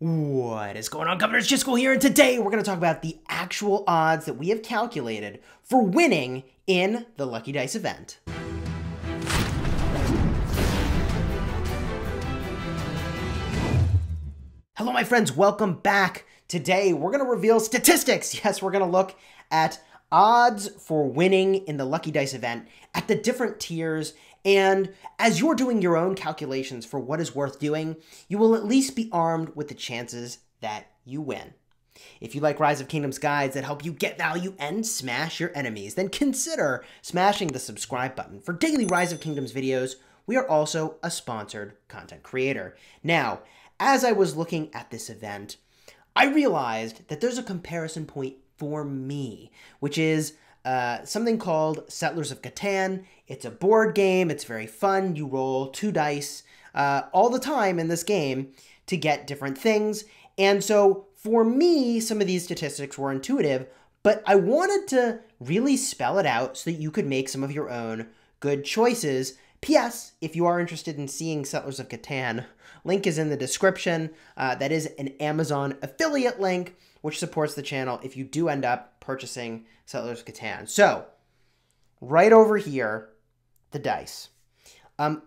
What is going on, Governor? Chisgule here, and today we're going to talk about the actual odds that we have calculated for winning in the Lucky Dice event. Hello, my friends. Welcome back. Today we're going to reveal statistics. Yes, we're going to look at odds for winning in the Lucky Dice event at the different tiers. And as you're doing your own calculations for what is worth doing, you will at least be armed with the chances that you win. If you like Rise of Kingdoms guides that help you get value and smash your enemies, then consider smashing the subscribe button. For daily Rise of Kingdoms videos, we are also a sponsored content creator. Now, as I was looking at this event, I realized that there's a comparison point for me, which is something called Settlers of Catan. It's a board game. It's very fun. You roll 2 dice all the time in this game to get different things. And so for me, some of these statistics were intuitive, but I wanted to really spell it out so that you could make some of your own good choices. P.S. If you are interested in seeing Settlers of Catan, link is in the description. That is an Amazon affiliate link, which supports the channel if you do end up purchasing Settlers of Catan. So, right over here, the dice.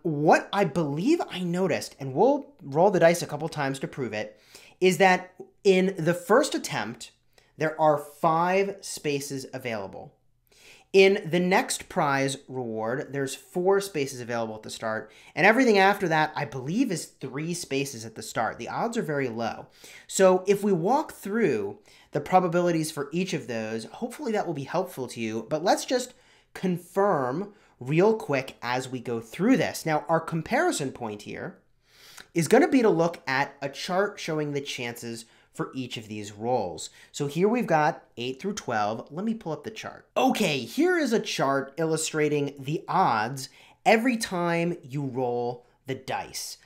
What I believe I noticed, and we'll roll the dice a couple times to prove it, is that in the first attempt, there are 5 spaces available. In the next prize reward, there's 4 spaces available at the start, and everything after that, I believe, is 3 spaces at the start. The odds are very low. So if we walk through the probabilities for each of those, hopefully that will be helpful to you, but let's just confirm real quick as we go through this. Now, our comparison point here is going to be to look at a chart showing the chances for each of these rolls. So here we've got 8 through 12. Let me pull up the chart. Okay, here is a chart illustrating the odds every time you roll the dice.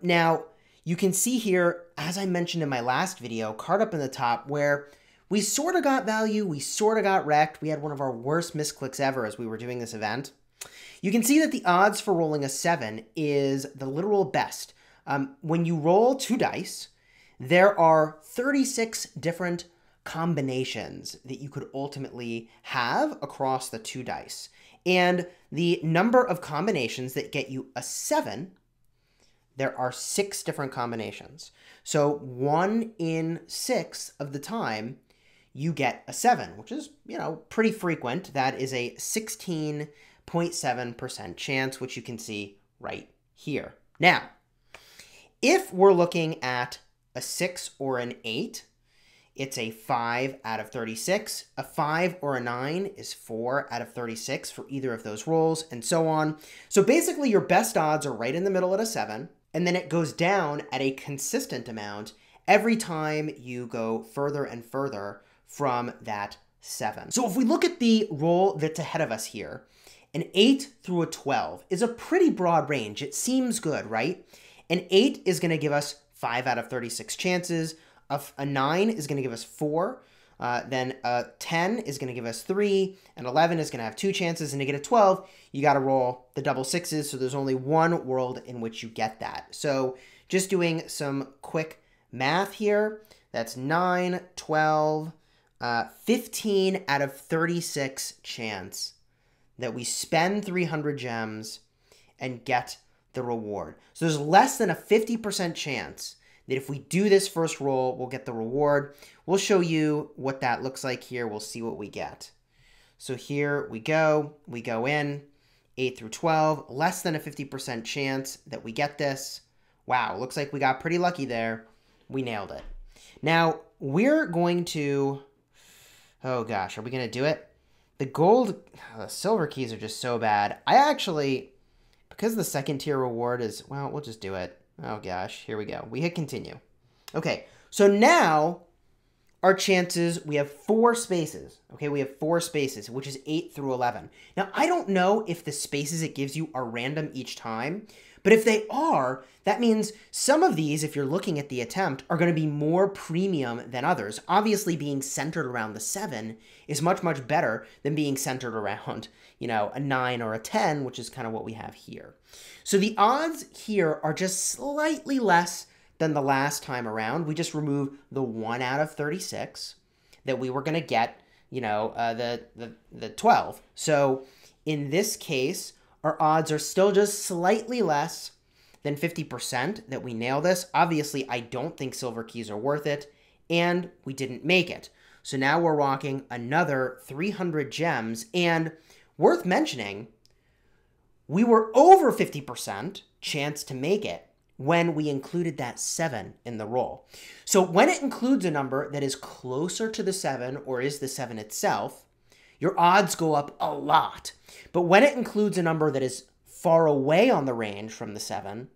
Now, you can see here, as I mentioned in my last video, card up in the top, where we sort of got value, we sort of got wrecked. We had one of our worst misclicks ever as we were doing this event. You can see that the odds for rolling a 7 is the literal best. When you roll 2 dice, there are 36 different combinations that you could ultimately have across the 2 dice. And the number of combinations that get you a 7, there are 6 different combinations. So 1 in 6 of the time, you get a 7, which is, pretty frequent. That is a 16.7% chance, which you can see right here. Now, if we're looking at a 6 or an 8, it's a 5 out of 36. A 5 or a 9 is 4 out of 36 for either of those rolls, and so on. So basically, your best odds are right in the middle at a 7, and then it goes down at a consistent amount every time you go further and further from that 7. So if we look at the roll that's ahead of us here, an 8 through a 12 is a pretty broad range. It seems good, right? An 8 is going to give us 5 out of 36 chances. A 9 is going to give us 4. Then a 10 is going to give us 3. And 11 is going to have 2 chances. And to get a 12, you got to roll the double 6s. So there's only one world in which you get that. So just doing some quick math here, that's 9, 12, 15 out of 36 chance that we spend 300 gems and get the reward. So there's less than a 50% chance that if we do this first roll, we'll get the reward. We'll show you what that looks like here. We'll see what we get. So here we go in, 8 through 12, less than a 50% chance that we get this. Wow, looks like we got pretty lucky there. We nailed it. Now, we're going to, oh gosh, are we going to do it? The silver keys are just so bad. I actually, because the second tier reward is, well, we'll just do it. Oh gosh, here we go. We hit continue. Okay, so now our chances, we have 4 spaces. Okay, we have 4 spaces, which is 8 through 11. Now, I don't know if the spaces it gives you are random each time, but if they are, that means some of these, if you're looking at the attempt, are going to be more premium than others. Obviously, being centered around the 7 is much, much better than being centered around, a 9 or a 10, which is kind of what we have here. So the odds here are just slightly less than the last time around. We just removed the 1 out of 36 that we were going to get, the 12. So in this case, our odds are still just slightly less than 50% that we nail this. Obviously, I don't think silver keys are worth it, and we didn't make it. So now we're rocking another 300 gems, and worth mentioning, we were over 50% chance to make it when we included that 7 in the roll. So when it includes a number that is closer to the 7 or is the 7 itself, your odds go up a lot. But when it includes a number that is far away on the range from the 7,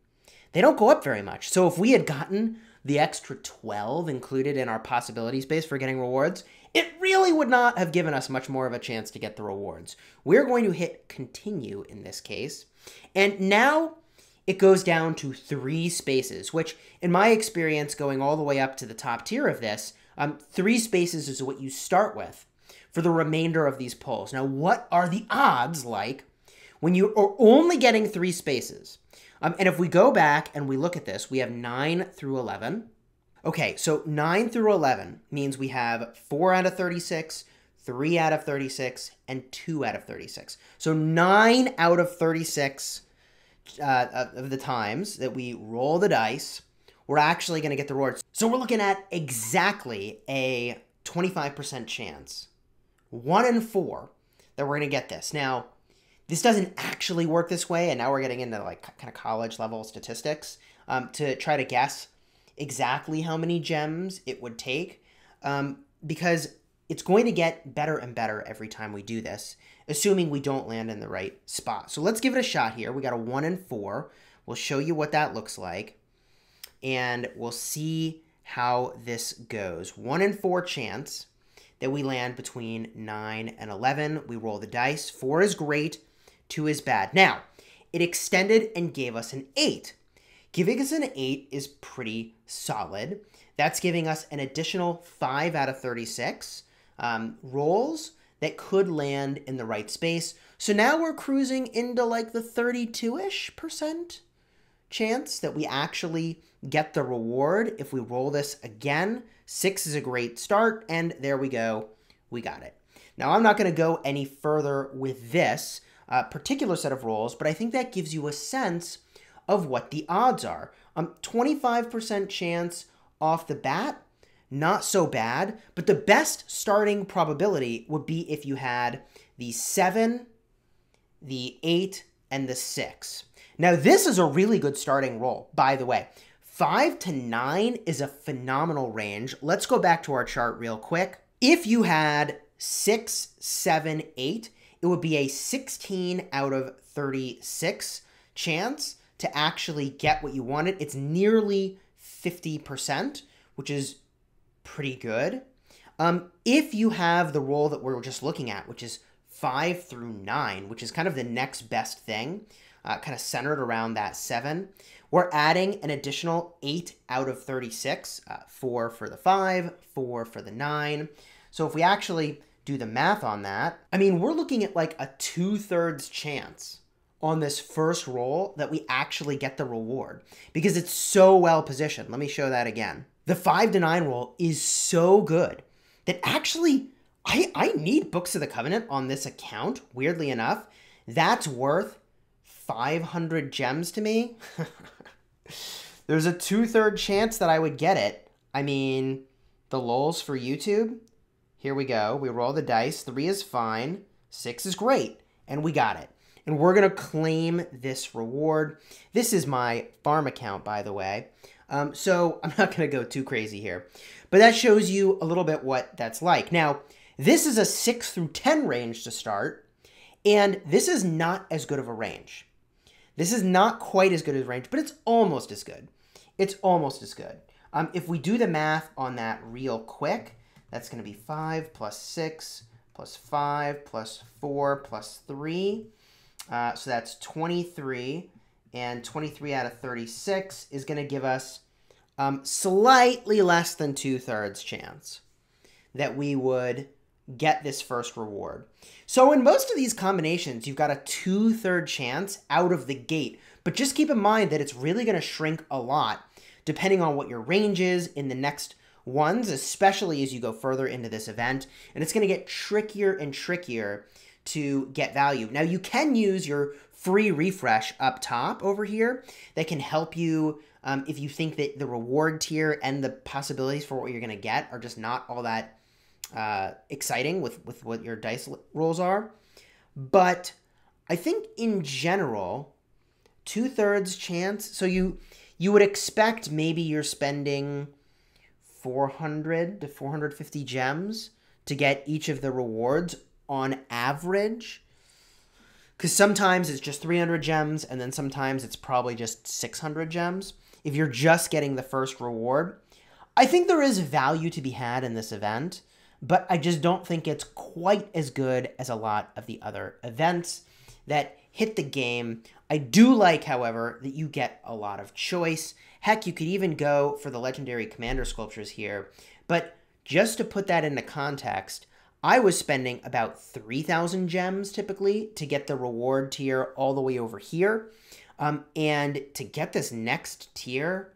they don't go up very much. So if we had gotten the extra 12 included in our possibility space for getting rewards, it really would not have given us much more of a chance to get the rewards. We're going to hit continue in this case. And now it goes down to 3 spaces, which in my experience, going all the way up to the top tier of this, 3 spaces is what you start with for the remainder of these polls. Now, what are the odds like when you are only getting 3 spaces? And if we go back and we look at this, we have 9 through 11. Okay, so 9 through 11 means we have 4 out of 36, 3 out of 36, and 2 out of 36. So 9 out of 36 of the times that we roll the dice, we're actually going to get the rewards. So we're looking at exactly a 25% chance, 1 in 4, that we're going to get this. Now, this doesn't actually work this way, and now we're getting into like kind of college level statistics to try to guess exactly how many gems it would take, because it's going to get better and better every time we do this, assuming we don't land in the right spot. So let's give it a shot here. We got a 1 in 4. We'll show you what that looks like, and we'll see how this goes. 1 in 4 chance that we land between 9 and 11. We roll the dice. 4 is great. 2 is bad. Now, it extended and gave us an 8. Giving us an 8 is pretty solid. That's giving us an additional 5 out of 36 rolls that could land in the right space. So now we're cruising into like the 32-ish% chance that we actually get the reward if we roll this again. 6 is a great start, and there we go. We got it. Now, I'm not going to go any further with this particular set of rolls, but I think that gives you a sense of what the odds are. 25% chance off the bat, not so bad, but the best starting probability would be if you had the 7, the 8, and the 6. Now, this is a really good starting roll, by the way. 5 to 9 is a phenomenal range. Let's go back to our chart real quick. If you had 6, 7, 8, it would be a 16 out of 36 chance to actually get what you wanted. It's nearly 50%, which is pretty good. If you have the roll that we're just looking at, which is 5 through 9, which is kind of the next best thing, kind of centered around that 7, we're adding an additional 8 out of 36, 4 for the 5, 4 for the 9. So if we actually do the math on that, I mean, we're looking at like a 2/3 chance on this first roll that we actually get the reward because it's so well positioned. Let me show that again. The 5 to 9 roll is so good that actually I need Books of the Covenant on this account, weirdly enough. That's worth 500 gems to me. There's a 2/3 chance that I would get it. I mean, the lols for YouTube. Here we go. We roll the dice. 3 is fine. 6 is great. And we got it. And we're going to claim this reward. This is my farm account, by the way. So I'm not going to go too crazy here. But that shows you a little bit what that's like. Now, this is a 6 through 10 range to start. And this is not as good of a range. This is not quite as good as range, but it's almost as good. It's almost as good. If we do the math on that real quick, that's going to be 5 plus 6 plus 5 plus 4 plus 3. So that's 23. And 23 out of 36 is going to give us slightly less than 2/3 chance that we would get this first reward. So in most of these combinations, you've got a 2/3 chance out of the gate. But just keep in mind that it's really going to shrink a lot depending on what your range is in the next ones, especially as you go further into this event. And it's going to get trickier and trickier to get value. Now, you can use your free refresh up top over here that can help you if you think that the reward tier and the possibilities for what you're going to get are just not all that exciting with what your dice rolls are. But I think in general, 2/3 chance. So you would expect maybe you're spending 400 to 450 gems to get each of the rewards on average. Because sometimes it's just 300 gems, and then sometimes it's probably just 600 gems if you're just getting the first reward. I think there is value to be had in this event, but I just don't think it's quite as good as a lot of the other events that hit the game. I do like, however, that you get a lot of choice. Heck, you could even go for the legendary commander sculptures here. But just to put that into context, I was spending about 3,000 gems typically to get the reward tier all the way over here. And to get this next tier,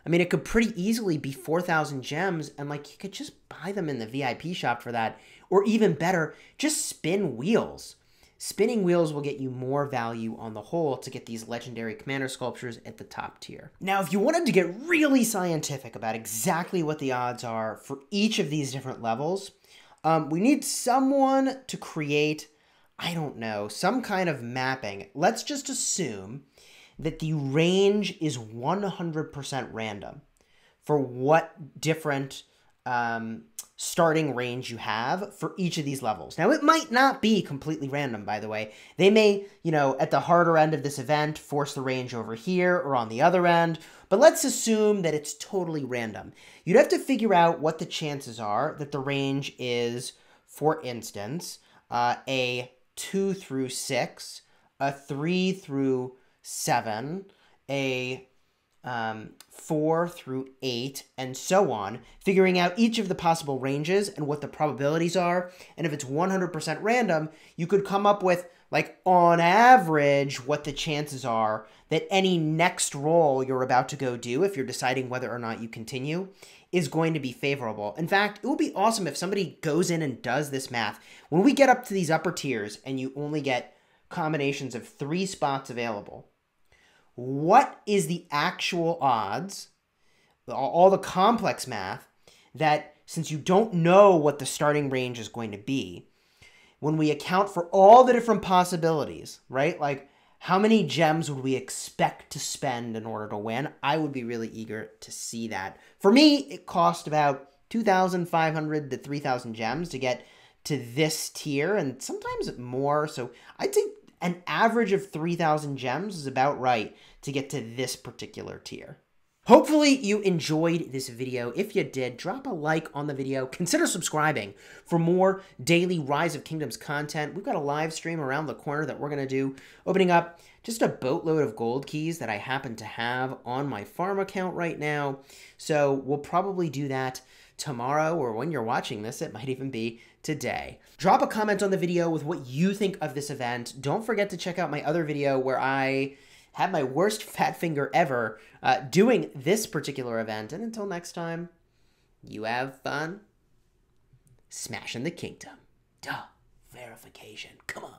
I mean, it could pretty easily be 4,000 gems, and like you could just buy them in the VIP shop for that. Or even better, just spin wheels. Spinning wheels will get you more value on the whole to get these legendary commander sculptures at the top tier. Now, if you wanted to get really scientific about exactly what the odds are for each of these different levels, we need someone to create, I don't know, some kind of mapping. Let's just assume that the range is 100% random for what different starting range you have for each of these levels. Now, it might not be completely random, by the way. They may, at the harder end of this event, force the range over here or on the other end, but let's assume that it's totally random. You'd have to figure out what the chances are that the range is, for instance, a 2 through 6, a 3 through 7, a 4 through 8, and so on, figuring out each of the possible ranges and what the probabilities are. And if it's 100% random, you could come up with, like, on average, what the chances are that any next roll you're about to go do, if you're deciding whether or not you continue, is going to be favorable. In fact, it would be awesome if somebody goes in and does this math. When we get up to these upper tiers and you only get combinations of 3 spots available, what is the actual odds, all the complex math, that since you don't know what the starting range is going to be, when we account for all the different possibilities, right? Like, how many gems would we expect to spend in order to win? I would be really eager to see that. For me, it cost about 2,500 to 3,000 gems to get to this tier, and sometimes more. So I'd say an average of 3,000 gems is about right to get to this particular tier. Hopefully you enjoyed this video. If you did, drop a like on the video. Consider subscribing for more daily Rise of Kingdoms content. We've got a live stream around the corner that we're going to do, opening up just a boatload of gold keys that I happen to have on my farm account right now. So we'll probably do that tomorrow, or when you're watching this, it might even be today. Drop a comment on the video with what you think of this event. Don't forget to check out my other video where I had my worst fat finger ever doing this particular event. And until next time, you have fun smashing the kingdom. Duh, verification. Come on.